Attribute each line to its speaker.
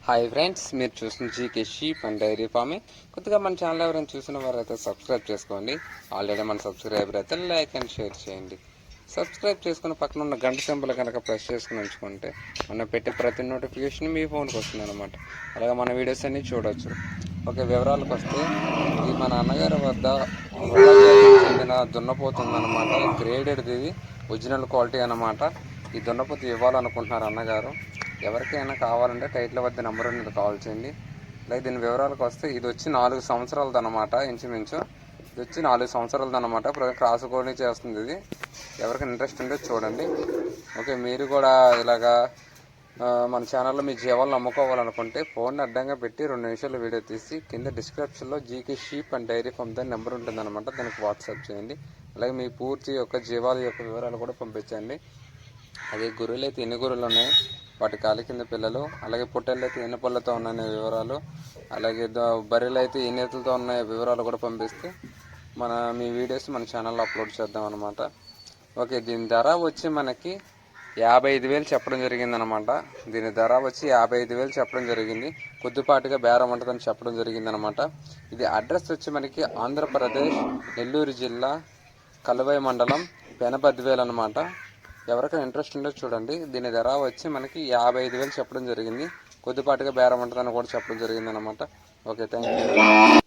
Speaker 1: Hi friends, మీరు చూసిన GK sheep and dairy farming. కొద్దిగా మన ఛానల్ ఎవరైనా చూసిన వారైతే సబ్స్క్రైబ్ చేసుకోండి. ఆల్రెడీ మన సబ్స్క్రైబర్ అయితే లైక్ అండ్ షేర్ చేయండి. సబ్స్క్రైబ్ చేసుకుని పక్కన ఉన్న గంట సింబల్ కనుక ప్రెస్ చేసుకుని ఉంచుకుంటే మనం పెట్టే ప్రతి నోటిఫికేషన్ మీ ఫోన్కి వస్తుంది అనమాట. అలాగే మన వీడియోస్ అన్నీ చూడవచ్చు. ఓకే, వివరాలకు వస్తే ఇది మా నాన్నగారి వద్ద చెందిన దున్నపోతుందన్నమాట. గ్రేడెడ్ది, ఇది ఒరిజినల్ క్వాలిటీ అన్నమాట. ఈ దున్నపోతు ఇవ్వాలనుకుంటున్నారు అన్నగారు. ఎవరికైనా కావాలంటే టైటిల్ వద్ద నెంబర్ అనేది కాల్ చేయండి. అలాగే దీని వివరాలకు వస్తే ఇది వచ్చి 4 సంవత్సరాలది అనమాట. ఇంచుమించు ఇది వచ్చి 4 సంవత్సరాలది అనమాట. క్రాస్ కోడ్ని చేస్తుంది ఇది. ఎవరికైనా ఇంట్రెస్ట్ ఉంటే చూడండి. ఓకే, మీరు కూడా ఇలాగా మన ఛానల్లో మీ జీవాలను అమ్ముకోవాలనుకుంటే ఫోన్ అడ్డంగా పెట్టి 2 నిమిషాలు వీడియో తీసి కింద డిస్క్రిప్షన్లో GK sheep and dairy farm దాని నెంబర్ ఉంటుందన్నమాట. దానికి వాట్సాప్ చేయండి. అలాగే మీ పూర్తి యొక్క జీవాల యొక్క వివరాలు కూడా పంపించండి. అదే గొర్రెలు అయితే ఎన్ని గొర్రెలు ఉన్నాయి, వాటి కాలి కింద పిల్లలు, అలాగే పొట్టేళ్ళు అయితే ఎన్ని పళ్ళతో ఉన్నాయనే వివరాలు, అలాగే బర్రెలు అయితే ఎన్ని ఎత్తులతో ఉన్నాయో వివరాలు కూడా పంపిస్తే మీ వీడియోస్ మన ఛానల్లో అప్లోడ్ చేద్దాం అనమాట. ఓకే, దీని ధర వచ్చి మనకి 55,000 చెప్పడం జరిగిందనమాట. దీని ధర వచ్చి 55,000 చెప్పడం జరిగింది. కొద్దిపాటిగా బేరం ఉంటుందని చెప్పడం జరిగిందనమాట. ఇది అడ్రస్ వచ్చి మనకి ఆంధ్రప్రదేశ్ నెల్లూరు జిల్లా కలువై మండలం పెనబద్వేల్ అనమాట. ఎవరికైనా ఇంట్రెస్ట్ ఉందో చూడండి. దీని ధర వచ్చి మనకి 55,000 చెప్పడం జరిగింది. కొద్దిపాటిగా బేరం ఉంటుందని కూడా చెప్పడం జరిగింది అనమాట. Okay, thank you.